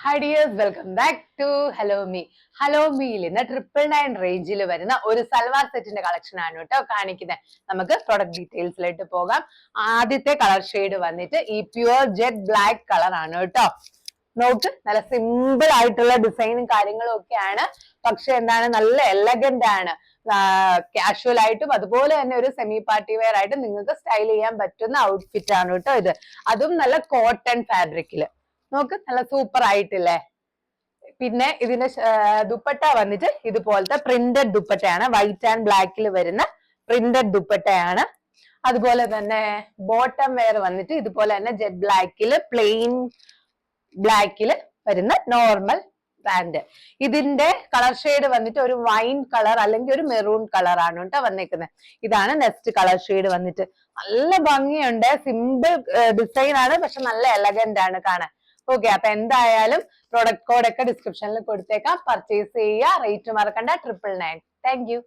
Hi dears, welcome back to Hello Me. Hello Meയിൽ ഇന്ന് 999 റേഞ്ചിൽ വരുന്ന ഒരു സൽവാർ സെറ്റിന്റെ കളക്ഷൻ ആണ് കേട്ടോ കാണിക്കുന്നത്. നമുക്ക് പ്രൊഡക്റ്റ് ഡീറ്റെയിൽസിലേക്ക് പോകാം. ആദ്യത്തെ കളർ ഷെയ്ഡ് വന്നിട്ട് ഈ പ്യുവർ ജെറ്റ് ബ്ലാക്ക് കളർ ആണ് കേട്ടോ. നോക്ക്, നല്ല സിമ്പിൾ ആയിട്ടുള്ള ഡിസൈനും കാര്യങ്ങളും ഒക്കെയാണ്. പക്ഷെ എന്താണ്, നല്ല എലഗന്റ് ആണ്. കാഷ്വൽ ആയിട്ടും അതുപോലെ തന്നെ ഒരു സെമി പാർട്ടി വെയർ ആയിട്ട് നിങ്ങൾക്ക് സ്റ്റൈൽ ചെയ്യാൻ പറ്റുന്ന ഔട്ട്ഫിറ്റ് ആണ് കേട്ടോ ഇത്. അതും നല്ല കോട്ടൺ ഫാബ്രിക്കില്. നോക്ക്, നല്ല സൂപ്പർ ആയിട്ടില്ലേ. പിന്നെ ഇതിന്റെ ദുപ്പട്ട വന്നിട്ട് ഇതുപോലത്തെ പ്രിന്റഡ് ദുപ്പട്ടയാണ്. വൈറ്റ് ആൻഡ് ബ്ലാക്കിൽ വരുന്ന പ്രിന്റഡ് ദുപ്പട്ടയാണ്. അതുപോലെ തന്നെ ബോട്ടം വെയർ വന്നിട്ട് ഇതുപോലെ തന്നെ ജെറ്റ് ബ്ലാക്കില് പ്ലെയിൻ ബ്ലാക്കില് വരുന്ന നോർമൽ പാന്റ്. ഇതിന്റെ കളർ ഷെയ്ഡ് വന്നിട്ട് ഒരു വൈൻ കളർ അല്ലെങ്കിൽ ഒരു മെറൂൺ കളർ ആണ് കേട്ടോ വന്നേക്കുന്നത്. ഇതാണ് നെക്സ്റ്റ് കളർ ഷെയ്ഡ് വന്നിട്ട്. നല്ല ഭംഗിയുണ്ട്, സിമ്പിൾ ഡിസൈൻ ആണ്, പക്ഷെ നല്ല എലഗന്റ് ആണ് കാണാൻ. ഓക്കെ, അപ്പൊ എന്തായാലും പ്രൊഡക്റ്റ് കോഡ് ഒക്കെ ഡിസ്ക്രിപ്ഷനിൽ കൊടുത്തേക്കാം. പർച്ചേസ് ചെയ്യുക. റേറ്റ് മറക്കണ്ട, 999. Thank you.